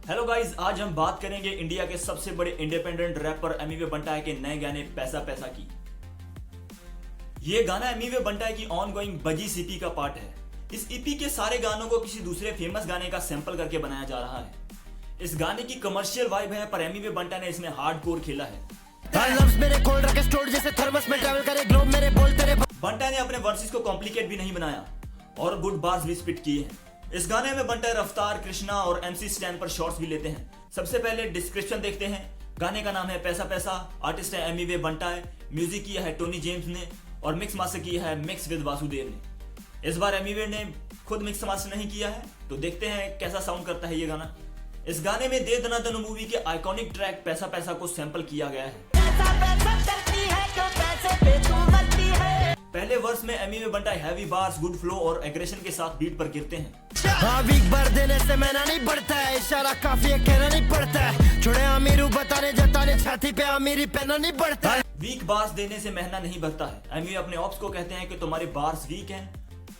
Hello guys, आज हम बात करेंगे इंडिया के सबसे बड़े इंडिपेंडेंट रैपर एमिवे बंटाई के नए गाने पैसा पैसा की। ये गाना एमिवे बंटाई की ऑनगोइंग बजी सीपी का पार्ट है। इस ईपी के सारे गानों को किसी दूसरे फेमस गाने का सैंपल करके बनाया जा रहा है। इस गाने की कमर्शियल वाइब है, पर एमिवे बंटाई ने इसमें हार्डकोर खेला है। बंटाई ने अपने वर्सेस को कॉम्प्लिकेट भी नहीं बनाया और गुड बार्स भी स्पिट किए हैं। इस गाने में बंटाई रफ्तार, कृष्णा और एमसी स्टैन पर शॉट्स भी लेते हैं। सबसे पहले डिस्क्रिप्शन देखते हैं। गाने का नाम है पैसा पैसा, आर्टिस्ट है एमिवे बंटाई, म्यूजिक किया है टोनी जेम्स ने और मिक्स मास्टर किया है मिक्स विद वासुदेव ने। इस बार एमिवे ने खुद मिक्स मास्टर नहीं किया है, तो देखते हैं कैसा साउंड करता है ये गाना। इस गाने में दे दना दनु मूवी के आइकॉनिक ट्रैक पैसा पैसा को सैंपल किया गया है। पहले वर्स में एमिवे बंटाई हैवी बार्स, गुड फ्लो और एग्रेशन के साथ बीट पर गिरते हैं। वीक बार देने से महना नहीं बढ़ता है, इशारा काफी है, कहना नहीं पड़ता है। छोड़े अमीर बताने जताने छाती पे अमीरी पहना नहीं पड़ता है। वीक बार्स देने से महना नहीं बढ़ता है। एमिवे अपने ऑप्स को कहते हैं कि तुम्हारे बार्स वीक हैं।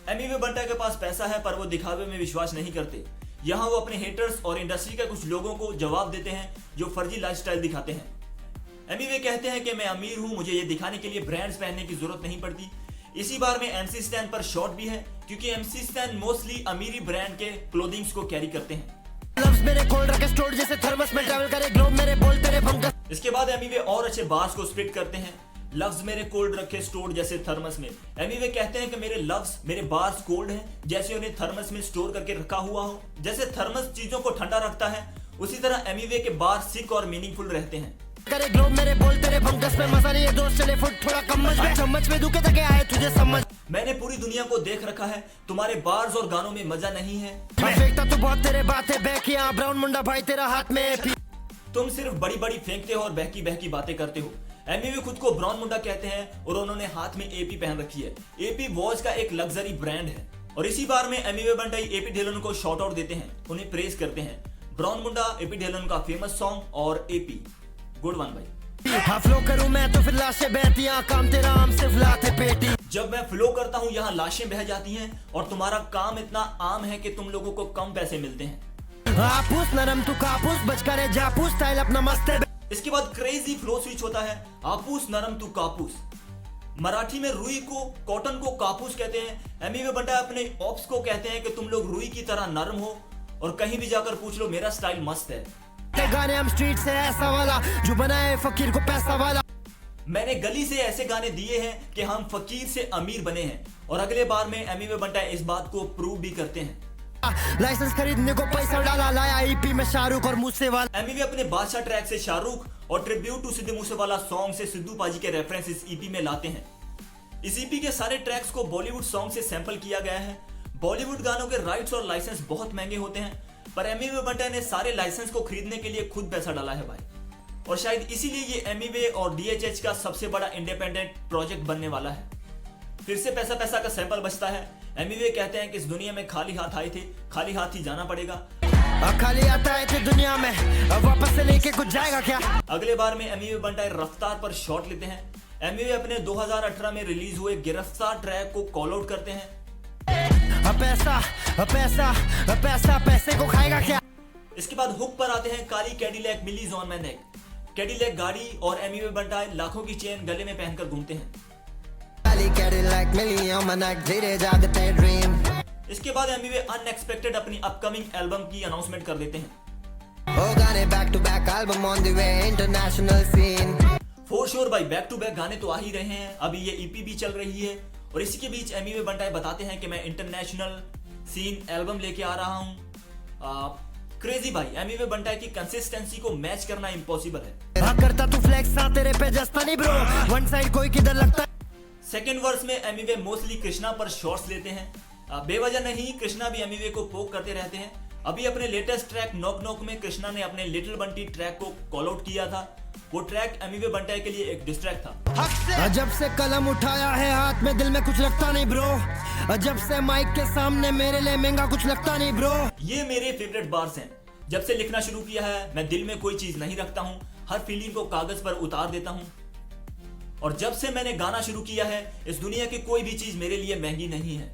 एमिवे बंटाई के पास पैसा है, पर वो दिखावे में विश्वास नहीं करते। यहाँ वो अपने हेटर्स और इंडस्ट्री के कुछ लोगों को जवाब देते हैं जो फर्जी लाइफस्टाइल दिखाते हैं। एमिवे कहते हैं कि मैं अमीर हूँ, मुझे ये दिखाने के लिए ब्रांड्स पहनने की जरूरत नहीं पड़ती। इसी बार में एमसी स्टैन पर शॉट भी है, क्योंकि एमसी स्टैन मोस्टली अमीरी ब्रांड के क्लोथिंग्स को कैरी करते हैं। इसके बाद एमिवे और अच्छे बार्स को स्प्लिट करते हैं। लव्स मेरे कोल्ड रखे स्टोर जैसे थर्मस में। एमिवे कहते हैं कि मेरे लव्स, मेरे बार्स कोल्ड हैं, जैसे उन्हें थर्मस में स्टोर करके रखा हुआ हो। जैसे थर्मस चीजों को ठंडा रखता है, उसी तरह एमिवे के बार सिक और मीनिंगफुल रहते हैं। करे ग्लोब मेरे बोल तेरे फंगस में मजा नहीं है दोस्त, चले फुट थोड़ा चम्मच में दुखे तक आए तुझे समझ। मैंने पूरी दुनिया को देख रखा है, तुम्हारे बार्स और गानों में मजा नहीं है। फेंकता तू बहुत तेरे बातें बहकियां, ब्राउन मुंडा भाई तेरा हाथ में। तुम सिर्फ बड़ी बड़ी फेंकते हो और बहकी बहकी बातें करते हो। एमिवे खुद को ब्राउन मुंडा कहते हैं और उन्होंने हाथ में एपी पहन रखी है। एपी वॉच का एक लग्जरी ब्रांड है और इसी बार में एमिवे बंटाई एपी ढिल्लोन को शॉर्ट आउट देते हैं, उन्हें प्रेज करते हैं। ब्राउन मुंडा एपी ढिल्लोन का फेमस सॉन्ग और एपी गुड वन भाई। फ्लो करूं मैं तो फिर लाशें बहती हैं, काम तेरा आम सिर्फ लाते पेटी। जब मैं फ्लो करता हूं यहाँ लाशें बह जाती हैं और तुम्हारा काम इतना आम है कि तुम लोगों को कम पैसे मिलते हैं। आपूस नरम तू कापूस, बच करे जापूस, स्टाइल अपना मस्त है। इसके बाद क्रेजी फ्लो स्विच होता है। आपूस नरम तू कापूस। मराठी में रुई को, कॉटन को कापूस कहते हैं। एमिवे बंटाई अपने ऑप्स को कहते हैं कि तुम लोग रुई की तरह नरम हो और कहीं भी जाकर पूछ लो, मेरा स्टाइल मस्त है। गाने हम स्ट्रीट से ऐसा वाला जो बनाए फकीर को पैसा वाला। मैंने गली से ऐसे गाने दिए हैं कि हम फकीर से अमीर बने हैं और अगले बार में एमिवे बंटाई इस बात को प्रूव भी करते हैं। लाइसेंस खरीदने को पैसा डाला, लाया ईपी में शाहरुख और मूसेवाला। एमिवे अपने बादशाह ट्रैक से शाहरुख और tribute to Sidhu Moosewala song से सिद्धू पाजी के रेफरेंस इस ईपी में लाते हैं। इस ईपी के सारे ट्रैक्स को बॉलीवुड सॉन्ग से सैंपल किया गया है। बॉलीवुड गानों के राइट्स और लाइसेंस बहुत महंगे होते हैं, पर एमिवे बंटाई ने सारे लाइसेंस को खरीदने के लिए खुद पैसा डाला है भाई। और शायद इसीलिए ये एमिवे और डीएचएच का सबसे बड़ा इंडिपेंडेंट प्रोजेक्ट बनने वाला है। फिर से पैसा पैसा का सैंपल बचता है। एमिवे कहते हैं कि इस दुनिया में खाली हाथ आए थे, खाली हाथ ही जाना पड़ेगा। खाली आता है थे दुनिया में, अब वापस से लेके कुछ जाएगा क्या। अगले बार में एमिवे बंटाई रफ्तार पर शॉट लेते हैं। एमिवे अपने 2018 में रिलीज हुए गिरफ्तार ट्रैक को कॉल आउट करते हैं। पैसा पैसा पैसा पैसे को खाएगा क्या। इसके बाद हुक पर आते हैं काली Cadillac millies on my neck. Cadillac गाड़ी और एमिवे बंटाई लाखों की चेन गले में पहनकर घूमते हैं। काली Cadillac milli on my neck, धीरे जागते ड्रीम। इसके बाद एमिवे अनएक्सपेक्टेड अपनी अपकमिंग एल्बम की अनाउंसमेंट कर देते हैं। Oh, got it, back to back album on the way, international scene। For sure भाई, बैक टू बैक गाने तो आ ही रहे हैं। अभी ये ईपी भी चल रही है और इसी के बीच एमिवे बंटाई बताते हैं कि मैं इंटरनेशनल सीन एल्बम लेके आ रहा हूँ। क्रेजी भाई, एमिवे बंटाई की कंसिस्टेंसी को मैच करना इम्पॉसिबल है। हाँ करता तू फ्लेक्स, हाँ तेरे पे जस्ता नहीं ब्रो, वन साइड कोई किधर लगता है। सेकेंड वर्स में एमिवे मोस्टली कृष्णा पर शॉट्स लेते हैं। बेवजह नहीं, कृष्णा भी एमिवे को पोक करते रहते हैं। अभी अपने लेटेस्ट ट्रैक नॉक नॉक में कृष्णा ने अपने लिटिल बंटी ट्रैक को कॉल आउट किया था। वो ट्रैक एमिवे बंटाई के लिए एक डिस्ट्रैक्ट था। जब से कलम उठाया है हाथ में, दिल में कुछ लगता नहीं ब्रो। जब से माइक के सामने मेरे लिए महंगा कुछ लगता नहीं ब्रो। ये मेरे फेवरेट बार्स हैं। जब से लिखना शुरू किया है, मैं दिल में कोई चीज नहीं रखता हूँ, हर फीलिंग को कागज पर उतार देता हूँ। और जब से मैंने गाना शुरू किया है, इस दुनिया की कोई भी चीज मेरे लिए महंगी नहीं है।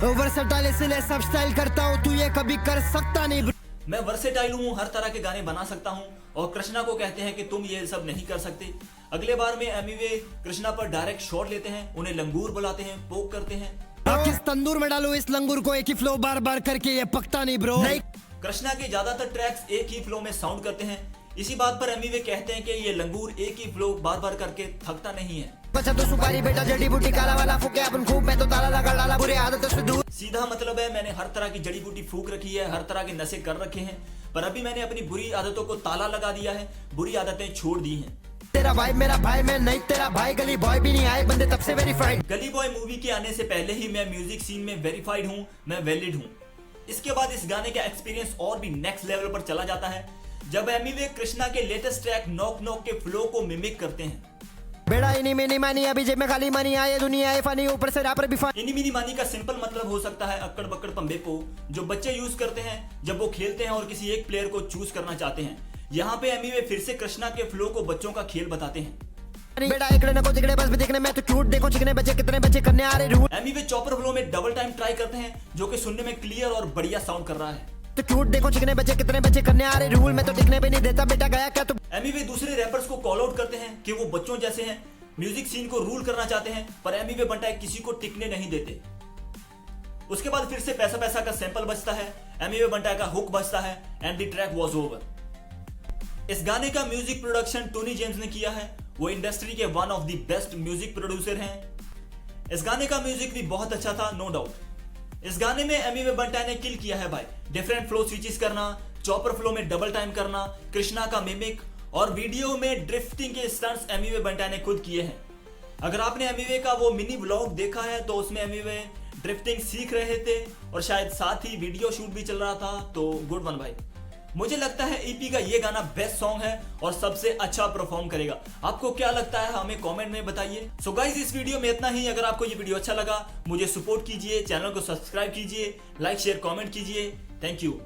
वर्सेटाइल इसलिए सब स्टाइल करता हूँ, तू ये कभी कर सकता नहीं। मैं वर्सेटाइल हूँ, हर तरह के गाने बना सकता हूँ। और कृष्णा को कहते हैं कि तुम ये सब नहीं कर सकते। अगले बार में एमिवे कृष्णा पर डायरेक्ट शॉट लेते हैं, उन्हें लंगूर बुलाते हैं, पोक करते हैं। किस तंदूर में डालूं इस लंगूर को, एक ही फ्लो बार बार करके, ये पकता नहीं ब्रो। कृष्णा के ज्यादातर ट्रैक्स एक ही फ्लो में साउंड करते हैं। इसी बात पर एमिवे कहते हैं कि ये लंगूर एक ही फ्लो बार बार करके थकता नहीं है। बचा तो सुपारी बेटा, जड़ी बूटी काला वाला फूके अपन खूब, मैं तो ताला लगा डाला बुरे आदतों से दूर। सीधा मतलब है मैंने हर तरह की जड़ी बूटी फूक रखी है, हर तरह के नशे कर रखे हैं, पर अभी मैंने अपनी बुरी आदतों को ताला लगा दिया है, बुरी आदतें छोड़ दी हैं। तेरा भाई मेरा भाई, मैं नहीं तेरा भाई, गली बॉय भी नहीं आए बंदे तब से वेरीफाइड। गली बॉय मूवी के आने से पहले ही मैं म्यूजिक सीन में वेरीफाइड हूँ, मैं वैलिड हूँ। इसके बाद इस गाने का एक्सपीरियंस और भी नेक्स्ट लेवल पर चला जाता है जब एमिवे कृष्णा के लेटेस्ट ट्रैक नॉक नॉक के फ्लो को मिमिक करते हैं। बेड़ा इनी मिनी मानी, अभी जेब में खाली मनी आए, दुनिया है फनी, ऊपर से रैपर भी फनी। इनी मिनी मानी का सिंपल मतलब हो सकता है अक्कड़ बक्कड़ पंबे पो, जो बच्चे यूज करते हैं जब वो खेलते हैं और किसी एक प्लेयर को चूज करना चाहते हैं। यहाँ पे एमिवे फिर से कृष्णा के फ्लो को बच्चों का खेल बताते हैं। बेटा एकड़े नको जिगड़े बस भी देखने में तो क्यूट, देखो चिकने बच्चे कितने बच्चे करने आ रहे रूल। एमिवे चॉपर फ्लो में डबल टाइम ट्राई करते हैं, जो कि सुनने में क्लियर और बढ़िया साउंड कर रहा है। तो क्यूट देखो चिकने बच्चे कितने बच्चे करने आ रहे रूल, में तो टिकने भी नहीं देता बेटा, गया क्या तू। एमिवे दूसरे रैपर्स को कॉल आउट करते हैं कि वो बच्चों जैसे हैं, म्यूजिक सीन को रूल करना चाहते हैं, पर एमिवे बंटाए किसी को टिकने नहीं देते। उसके बाद फिर से पैसा पैसा का सैंपल बजता है, एमिवे बंटाए का हुक बजता है and the track was over. इस गाने का म्यूजिक प्रोडक्शन टोनी जेम्स ने किया है। वो इंडस्ट्री के one of the best music producer हैं। इस गाने का म्यूजिक भी बहुत अच्छा था, नो डाउट। इस गाने में एमिवे बंटाई ने किल किया है भाई। डिफरेंट फ्लो स्विचेस करना, चॉपर फ्लो में डबल टाइम करना, कृष्णा का मिमिक और वीडियो में ड्रिफ्टिंग के स्टंट्स एमिवे बंटाई ने खुद किए हैं। अगर आपने एमिवे का वो मिनी व्लॉग देखा है तो उसमें एमिवे ड्रिफ्टिंग सीख रहे थे और शायद साथ ही वीडियो शूट भी चल रहा था, तो गुड वन भाई। मुझे लगता है ईपी का ये गाना बेस्ट सॉन्ग है और सबसे अच्छा परफॉर्म करेगा। आपको क्या लगता है हमें कमेंट में बताइए। सो गाइस इस वीडियो में इतना ही। अगर आपको ये वीडियो अच्छा लगा मुझे सपोर्ट कीजिए, चैनल को सब्सक्राइब कीजिए, लाइक शेयर कमेंट कीजिए। Thank you.